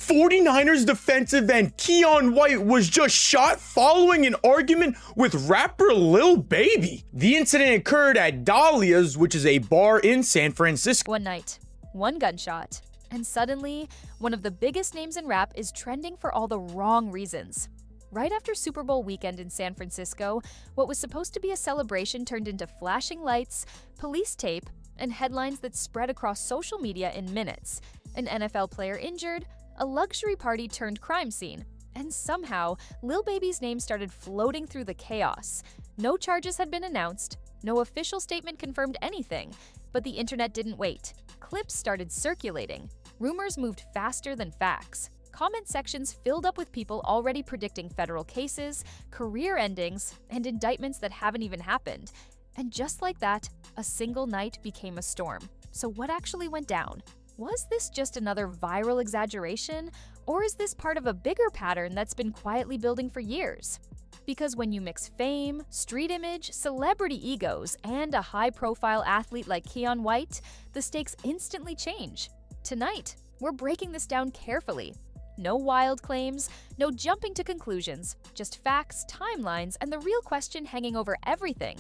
49ers defensive end Keion White was just shot following an argument with rapper Lil Baby. The incident occurred at Dahlia's, which is a bar in San Francisco. One night, one gunshot, and suddenly, one of the biggest names in rap is trending for all the wrong reasons. Right after Super Bowl weekend in San Francisco, what was supposed to be a celebration turned into flashing lights, police tape, and headlines that spread across social media in minutes. An NFL player injured, a luxury party turned crime scene, and somehow, Lil Baby's name started floating through the chaos. No charges had been announced, no official statement confirmed anything, but the internet didn't wait. Clips started circulating. Rumors moved faster than facts. Comment sections filled up with people already predicting federal cases, career endings, and indictments that haven't even happened. And just like that, a single night became a storm. So what actually went down? Was this just another viral exaggeration, or is this part of a bigger pattern that's been quietly building for years? Because when you mix fame, street image, celebrity egos, and a high-profile athlete like Keion White, the stakes instantly change. Tonight, we're breaking this down carefully. No wild claims, no jumping to conclusions, just facts, timelines, and the real question hanging over everything.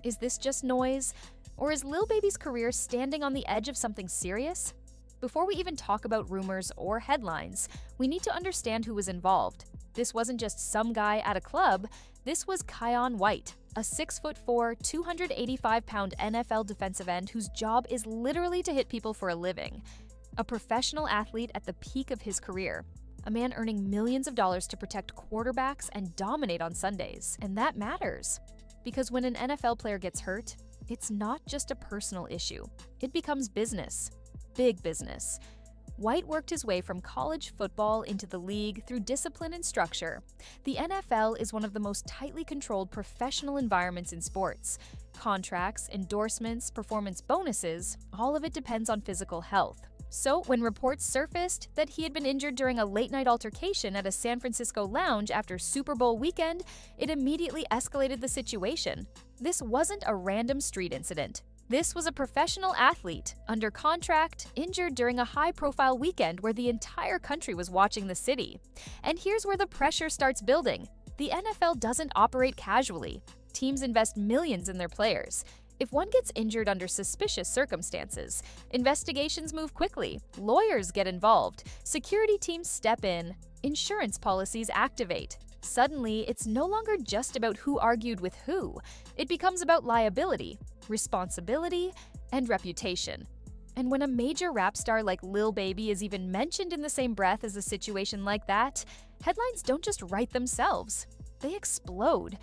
Is this just noise, or is Lil Baby's career standing on the edge of something serious? Before we even talk about rumors or headlines, we need to understand who was involved. This wasn't just some guy at a club, this was Keion White, a 6'4", 285-pound NFL defensive end whose job is literally to hit people for a living. A professional athlete at the peak of his career. A man earning millions of dollars to protect quarterbacks and dominate on Sundays. And that matters. Because when an NFL player gets hurt, it's not just a personal issue. It becomes business. Big business. White worked his way from college football into the league through discipline and structure. The NFL is one of the most tightly controlled professional environments in sports. Contracts, endorsements, performance bonuses, all of it depends on physical health. So, when reports surfaced that he had been injured during a late-night altercation at a San Francisco lounge after Super Bowl weekend, it immediately escalated the situation. This wasn't a random street incident. This was a professional athlete, under contract, injured during a high-profile weekend where the entire country was watching the city. And here's where the pressure starts building. The NFL doesn't operate casually. Teams invest millions in their players. If one gets injured under suspicious circumstances, investigations move quickly, lawyers get involved, security teams step in, insurance policies activate. Suddenly, it's no longer just about who argued with who. It becomes about liability, responsibility, and reputation. And when a major rap star like Lil Baby is even mentioned in the same breath as a situation like that, headlines don't just write themselves. They explode.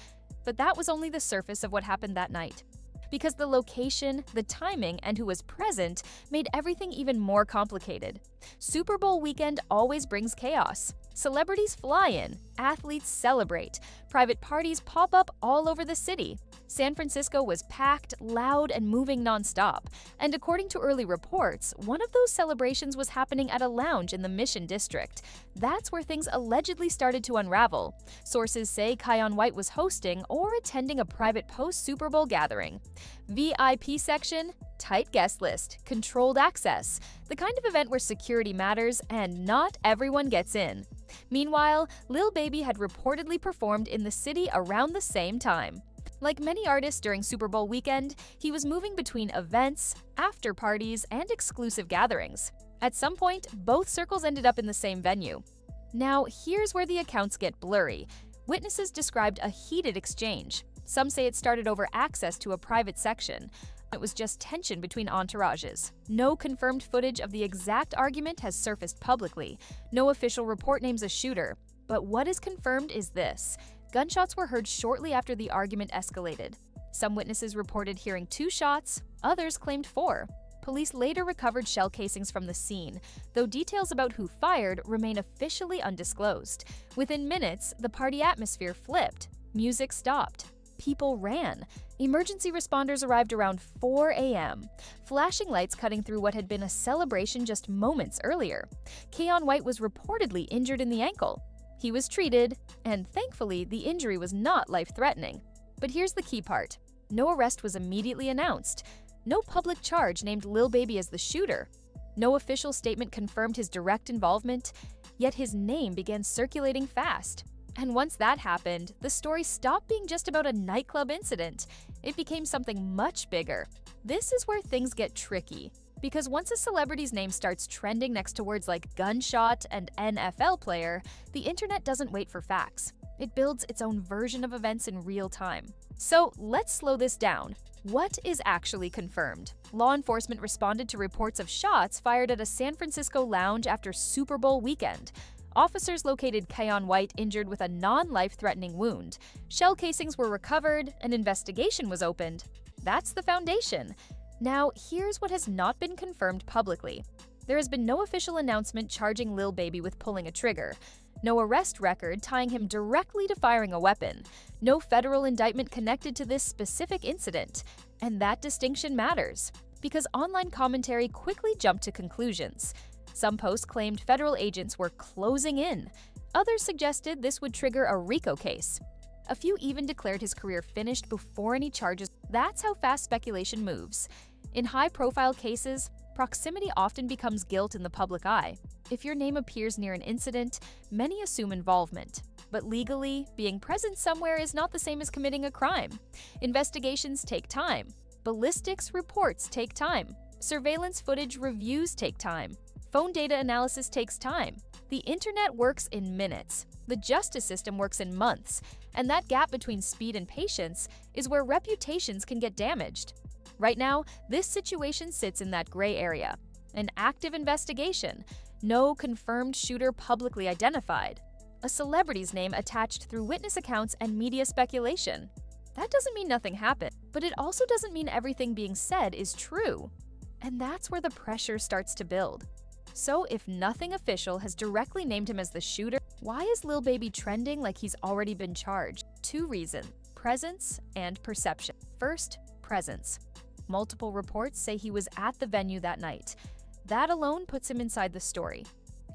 But that was only the surface of what happened that night. Because the location, the timing, and who was present made everything even more complicated. Super Bowl weekend always brings chaos. Celebrities fly in, athletes celebrate, private parties pop up all over the city. San Francisco was packed, loud, and moving nonstop. And according to early reports, one of those celebrations was happening at a lounge in the Mission District. That's where things allegedly started to unravel. Sources say Keion White was hosting or attending a private post-Super Bowl gathering. VIP section, tight guest list, controlled access, the kind of event where security matters and not everyone gets in. Meanwhile, Lil Baby had reportedly performed in the city around the same time. Like many artists during Super Bowl weekend, he was moving between events, after parties, and exclusive gatherings. At some point, both circles ended up in the same venue. Now, here's where the accounts get blurry. Witnesses described a heated exchange. Some say it started over access to a private section. It was just tension between entourages. No confirmed footage of the exact argument has surfaced publicly. No official report names a shooter. But what is confirmed is this. Gunshots were heard shortly after the argument escalated. Some witnesses reported hearing 2 shots, others claimed 4. Police later recovered shell casings from the scene, though details about who fired remain officially undisclosed. Within minutes, the party atmosphere flipped. Music stopped. People ran. Emergency responders arrived around 4 a.m., flashing lights cutting through what had been a celebration just moments earlier. Keion White was reportedly injured in the ankle. He was treated, and thankfully, the injury was not life-threatening. But here's the key part. No arrest was immediately announced. No public charge named Lil Baby as the shooter. No official statement confirmed his direct involvement. Yet his name began circulating fast. And once that happened, the story stopped being just about a nightclub incident. It became something much bigger. This is where things get tricky. Because once a celebrity's name starts trending next to words like gunshot and NFL player, the internet doesn't wait for facts. It builds its own version of events in real time. So let's slow this down. What is actually confirmed? Law enforcement responded to reports of shots fired at a San Francisco lounge after Super Bowl weekend. Officers located Keion White injured with a non-life-threatening wound. Shell casings were recovered, an investigation was opened. That's the foundation. Now, here's what has not been confirmed publicly. There has been no official announcement charging Lil Baby with pulling a trigger, no arrest record tying him directly to firing a weapon, no federal indictment connected to this specific incident. And that distinction matters, because online commentary quickly jumped to conclusions. Some posts claimed federal agents were closing in. Others suggested this would trigger a RICO case. A few even declared his career finished before any charges. That's how fast speculation moves. In high-profile cases, proximity often becomes guilt in the public eye. If your name appears near an incident, many assume involvement. But legally, being present somewhere is not the same as committing a crime. Investigations take time. Ballistics reports take time. Surveillance footage reviews take time. Phone data analysis takes time. The internet works in minutes. The justice system works in months. And that gap between speed and patience is where reputations can get damaged. Right now, this situation sits in that gray area. An active investigation. No confirmed shooter publicly identified. A celebrity's name attached through witness accounts and media speculation. That doesn't mean nothing happened, but it also doesn't mean everything being said is true. And that's where the pressure starts to build. So if nothing official has directly named him as the shooter, why is Lil Baby trending like he's already been charged? Two reasons: presence and perception. First, presence. Multiple reports say he was at the venue that night. That alone puts him inside the story.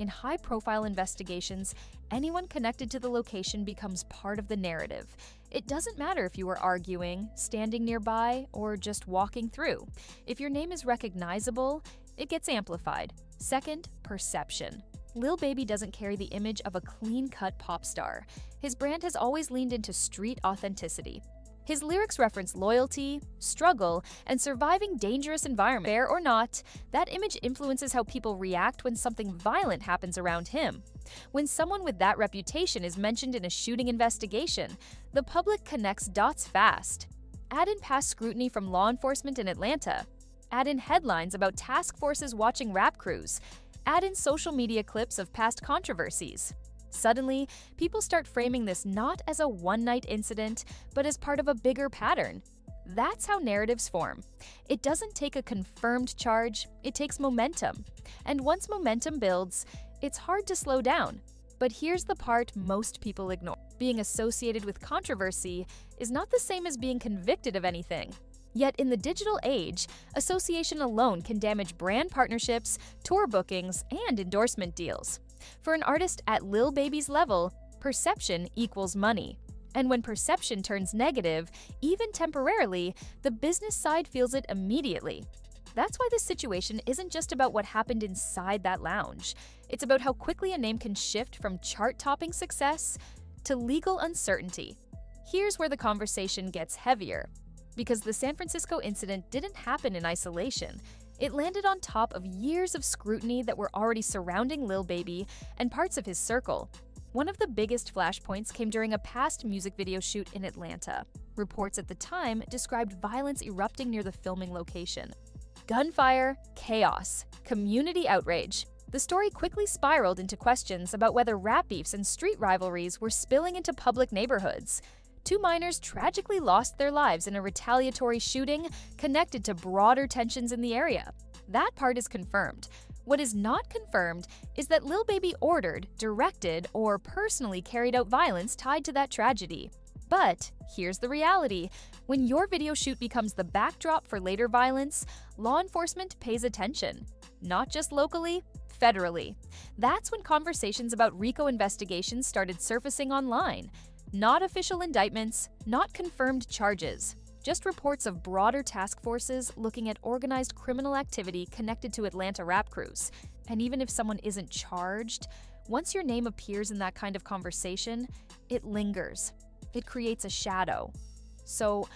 In high-profile investigations, anyone connected to the location becomes part of the narrative. It doesn't matter if you were arguing, standing nearby, or just walking through. If your name is recognizable, it gets amplified. Second, perception. Lil Baby doesn't carry the image of a clean-cut pop star. His brand has always leaned into street authenticity. His lyrics reference loyalty, struggle, and surviving dangerous environments. Fair or not, that image influences how people react when something violent happens around him. When someone with that reputation is mentioned in a shooting investigation, the public connects dots fast. Add in past scrutiny from law enforcement in Atlanta. Add in headlines about task forces watching rap crews. Add in social media clips of past controversies. Suddenly, people start framing this not as a one-night incident, but as part of a bigger pattern. That's how narratives form. It doesn't take a confirmed charge, it takes momentum. And once momentum builds, it's hard to slow down. But here's the part most people ignore. Being associated with controversy is not the same as being convicted of anything. Yet in the digital age, association alone can damage brand partnerships, tour bookings, and endorsement deals. For an artist at Lil Baby's level, perception equals money. And when perception turns negative, even temporarily, the business side feels it immediately. That's why this situation isn't just about what happened inside that lounge. It's about how quickly a name can shift from chart-topping success to legal uncertainty. Here's where the conversation gets heavier. Because the San Francisco incident didn't happen in isolation. It landed on top of years of scrutiny that were already surrounding Lil Baby and parts of his circle. One of the biggest flashpoints came during a past music video shoot in Atlanta. Reports at the time described violence erupting near the filming location. Gunfire, chaos, community outrage. The story quickly spiraled into questions about whether rap beefs and street rivalries were spilling into public neighborhoods. Two minors tragically lost their lives in a retaliatory shooting connected to broader tensions in the area. That part is confirmed. What is not confirmed is that Lil Baby ordered, directed, or personally carried out violence tied to that tragedy. But here's the reality. When your video shoot becomes the backdrop for later violence, law enforcement pays attention. Not just locally, federally. That's when conversations about RICO investigations started surfacing online. Not official indictments, not confirmed charges, just reports of broader task forces looking at organized criminal activity connected to Atlanta rap crews. And even if someone isn't charged, Once your name appears in that kind of conversation, it lingers. It creates a shadow. So,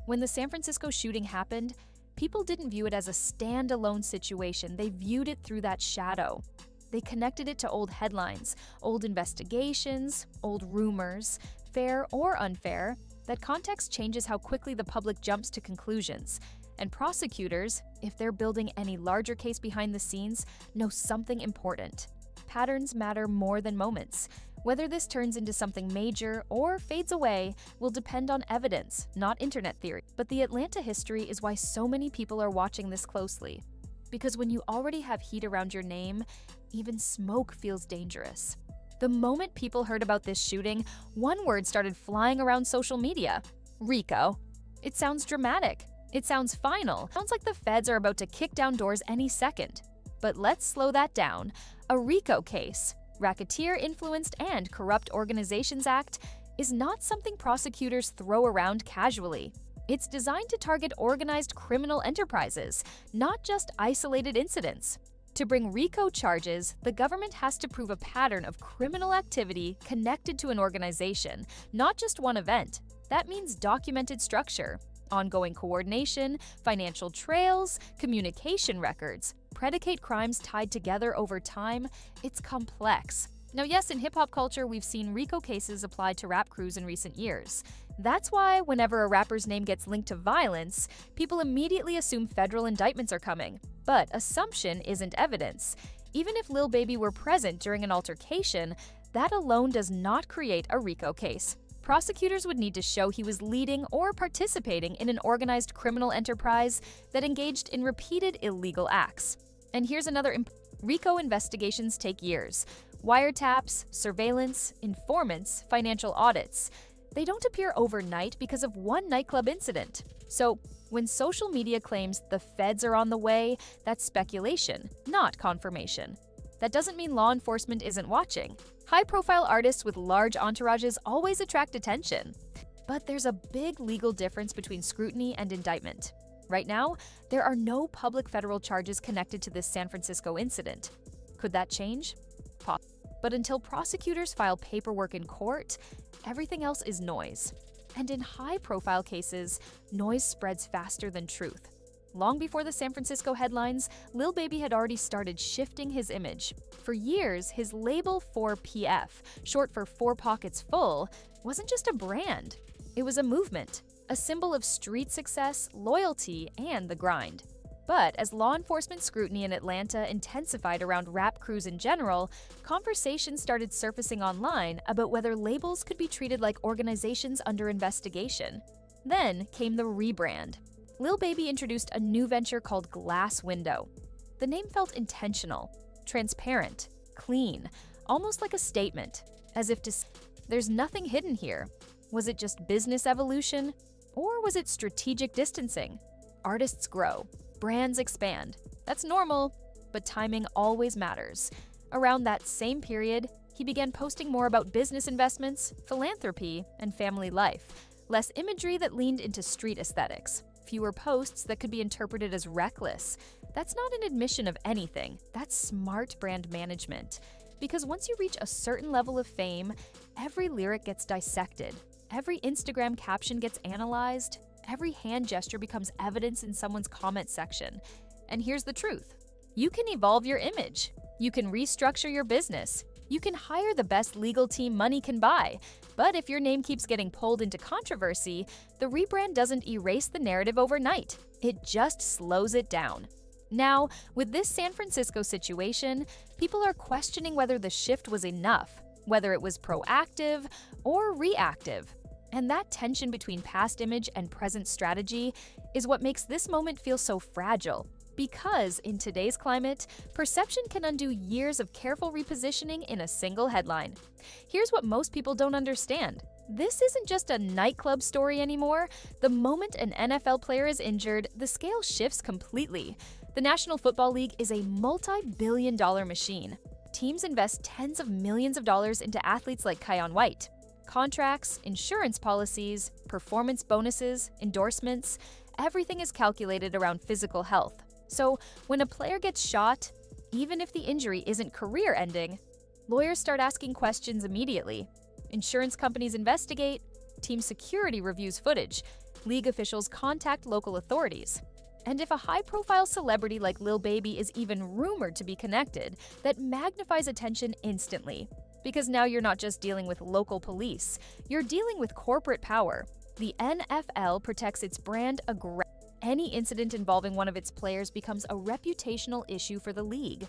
when the San Francisco shooting happened, people didn't view it as a standalone situation. They viewed it through that shadow. They connected it to old headlines, old investigations, old rumors, fair or unfair. That context changes how quickly the public jumps to conclusions. And prosecutors, if they're building any larger case behind the scenes, know something important. Patterns matter more than moments. Whether this turns into something major or fades away will depend on evidence, not internet theory. But the Atlanta history is why so many people are watching this closely. Because when you already have heat around your name, even smoke feels dangerous. The moment people heard about this shooting, one word started flying around social media: RICO. It sounds dramatic. It sounds final. It sounds like the feds are about to kick down doors any second. But let's slow that down. A RICO case, Racketeer Influenced and Corrupt Organizations Act, is not something prosecutors throw around casually. It's designed to target organized criminal enterprises, not just isolated incidents. To bring RICO charges, the government has to prove a pattern of criminal activity connected to an organization, not just one event. That means documented structure, ongoing coordination, financial trails, communication records, predicate crimes tied together over time. It's complex. Now, yes, in hip-hop culture, we've seen RICO cases applied to rap crews in recent years. That's why whenever a rapper's name gets linked to violence, people immediately assume federal indictments are coming. But assumption isn't evidence. Even if Lil Baby were present during an altercation, that alone does not create a RICO case. Prosecutors would need to show he was leading or participating in an organized criminal enterprise that engaged in repeated illegal acts. And here's another RICO investigations take years. Wiretaps, surveillance, informants, financial audits. They don't appear overnight because of one nightclub incident. So, when social media claims the feds are on the way, that's speculation, not confirmation. That doesn't mean law enforcement isn't watching. High-profile artists with large entourages always attract attention. But there's a big legal difference between scrutiny and indictment. Right now, there are no public federal charges connected to this San Francisco incident. Could that change? But until prosecutors file paperwork in court, everything else is noise. And in high-profile cases, noise spreads faster than truth. Long before the San Francisco headlines, Lil Baby had already started shifting his image. For years, his label 4PF, short for 4 Pockets Full, wasn't just a brand. It was a movement, a symbol of street success, loyalty, and the grind. But as law enforcement scrutiny in Atlanta intensified around rap crews in general, conversations started surfacing online about whether labels could be treated like organizations under investigation. Then came the rebrand. Lil Baby introduced a new venture called Glass Window. The name felt intentional, transparent, clean, almost like a statement, as if to say, there's nothing hidden here. Was it just business evolution? Or was it strategic distancing? Artists grow. Brands expand. That's normal, but timing always matters. Around that same period, he began posting more about business investments, philanthropy, and family life, less imagery that leaned into street aesthetics, fewer posts that could be interpreted as reckless. That's not an admission of anything. That's smart brand management. Because once you reach a certain level of fame, every lyric gets dissected, every Instagram caption gets analyzed, every hand gesture becomes evidence in someone's comment section. And here's the truth. You can evolve your image. You can restructure your business. You can hire the best legal team money can buy. But if your name keeps getting pulled into controversy, the rebrand doesn't erase the narrative overnight. It just slows it down. Now, with this San Francisco situation, people are questioning whether the shift was enough, whether it was proactive or reactive. And that tension between past image and present strategy is what makes this moment feel so fragile. Because in today's climate, perception can undo years of careful repositioning in a single headline. Here's what most people don't understand. This isn't just a nightclub story anymore. The moment an NFL player is injured, the scale shifts completely. The National Football League is a multi-billion-dollar machine. Teams invest tens of millions of dollars into athletes like Keion. Contracts, insurance policies, performance bonuses, endorsements, everything is calculated around physical health. So when a player gets shot, even if the injury isn't career-ending, Lawyers start asking questions immediately. Insurance companies investigate. Team security reviews footage. League officials contact local authorities. And if a high-profile celebrity like Lil Baby is even rumored to be connected, that magnifies attention instantly. Because now you're not just dealing with local police, you're dealing with corporate power. The NFL protects its brand aggressively. Any incident involving one of its players becomes a reputational issue for the league.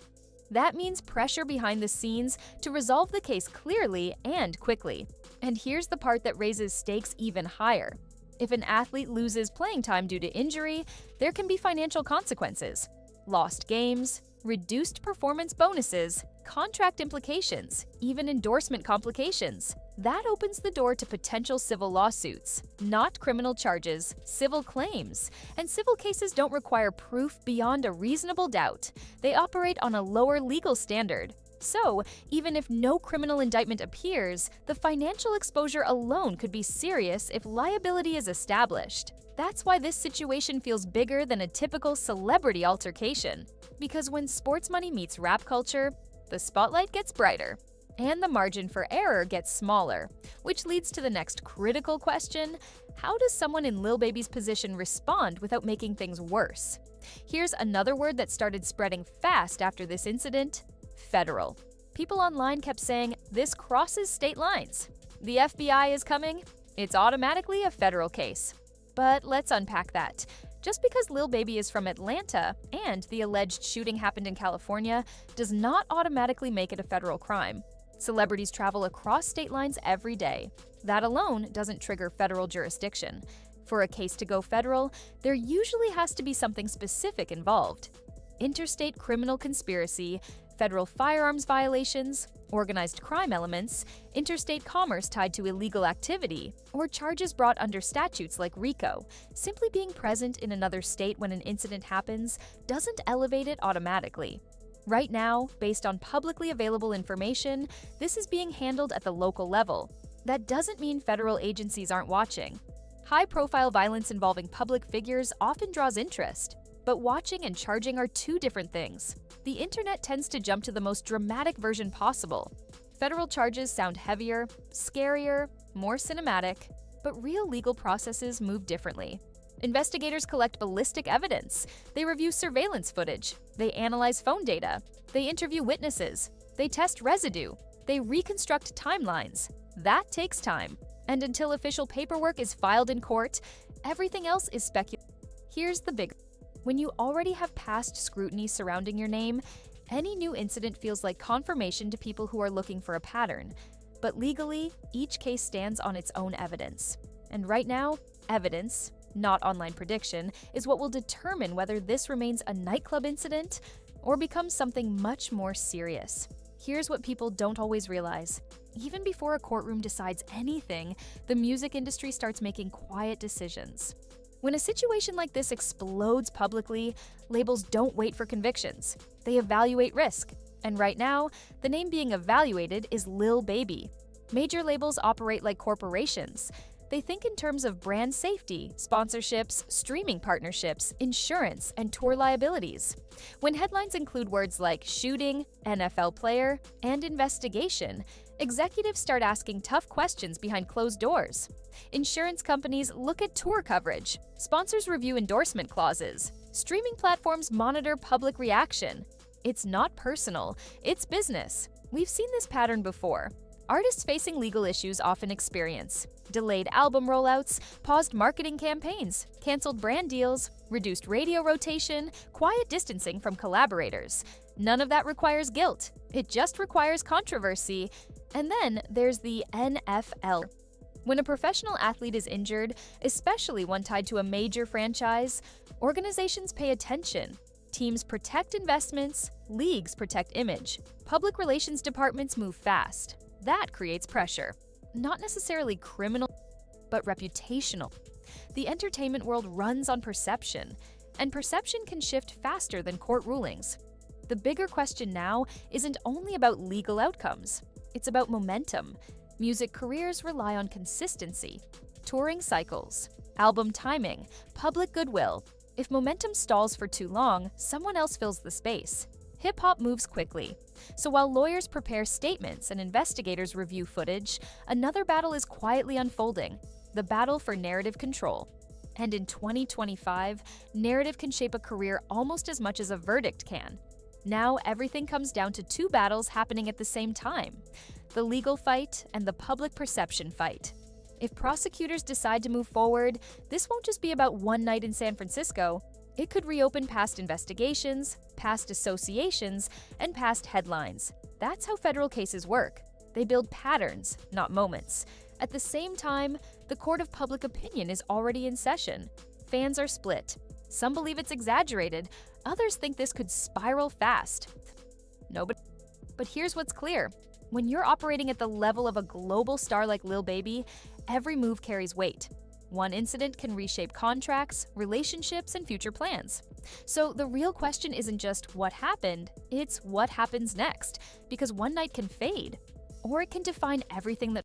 That means pressure behind the scenes to resolve the case clearly and quickly. And here's the part that raises stakes even higher. If an athlete loses playing time due to injury, there can be financial consequences. Lost games, reduced performance bonuses, contract implications, even endorsement complications. That opens the door to potential civil lawsuits, not criminal charges, civil claims. And civil cases don't require proof beyond a reasonable doubt. They operate on a lower legal standard. So, even if no criminal indictment appears, the financial exposure alone could be serious if liability is established. That's why this situation feels bigger than a typical celebrity altercation. Because when sports money meets rap culture, the spotlight gets brighter, and the margin for error gets smaller. Which leads to the next critical question: how does someone in Lil Baby's position respond without making things worse? Here's another word that started spreading fast after this incident: federal. People online kept saying, this crosses state lines. The FBI is coming, it's automatically a federal case. But let's unpack that. Just because Lil Baby is from Atlanta and the alleged shooting happened in California does not automatically make it a federal crime. Celebrities travel across state lines every day. That alone doesn't trigger federal jurisdiction. For a case to go federal, there usually has to be something specific involved: interstate criminal conspiracy, federal firearms violations, organized crime elements, interstate commerce tied to illegal activity, or charges brought under statutes like RICO. Simply being present in another state when an incident happens doesn't elevate it automatically. Right now, based on publicly available information, this is being handled at the local level. That doesn't mean federal agencies aren't watching. High-profile violence involving public figures often draws interest. But watching and charging are two different things. The internet tends to jump to the most dramatic version possible. Federal charges sound heavier, scarier, more cinematic, but real legal processes move differently. Investigators collect ballistic evidence. They review surveillance footage. They analyze phone data. They interview witnesses. They test residue. They reconstruct timelines. That takes time. And until official paperwork is filed in court, everything else is speculation. Here's the big: when you already have past scrutiny surrounding your name, any new incident feels like confirmation to people who are looking for a pattern. But legally, each case stands on its own evidence. And right now, evidence, not online prediction, is what will determine whether this remains a nightclub incident or becomes something much more serious. Here's what people don't always realize. Even before a courtroom decides anything, the music industry starts making quiet decisions. When a situation like this explodes publicly, labels don't wait for convictions. They evaluate risk. And right now, the name being evaluated is Lil Baby. Major labels operate like corporations. They think in terms of brand safety, sponsorships, streaming partnerships, insurance, and tour liabilities. When headlines include words like shooting, NFL player, and investigation, executives start asking tough questions behind closed doors. Insurance companies look at tour coverage. Sponsors review endorsement clauses. Streaming platforms monitor public reaction. It's not personal, it's business. We've seen this pattern before. Artists facing legal issues often experience delayed album rollouts, paused marketing campaigns, canceled brand deals, reduced radio rotation, quiet distancing from collaborators. None of that requires guilt. It just requires controversy. And then there's the NFL. When a professional athlete is injured, especially one tied to a major franchise, organizations pay attention. Teams protect investments, leagues protect image. Public relations departments move fast. That creates pressure. Not necessarily criminal, but reputational. The entertainment world runs on perception, and perception can shift faster than court rulings. The bigger question now isn't only about legal outcomes. It's about momentum. Music careers rely on consistency, touring cycles, album timing, public goodwill. If momentum stalls for too long, someone else fills the space. Hip-hop moves quickly. So while lawyers prepare statements and investigators review footage, another battle is quietly unfolding: the battle for narrative control. And in 2025, narrative can shape a career almost as much as a verdict can. Now everything comes down to two battles happening at the same time: the legal fight and the public perception fight. If prosecutors decide to move forward, this won't just be about one night in San Francisco. It could reopen past investigations, past associations, and past headlines. That's how federal cases work. They build patterns, not moments. At the same time, the court of public opinion is already in session. Fans are split. Some believe it's exaggerated, others think this could spiral fast. But here's what's clear. When you're operating at the level of a global star like Lil Baby, every move carries weight. One incident can reshape contracts, relationships, and future plans. So the real question isn't just what happened, it's what happens next, because one night can fade, or it can define everything that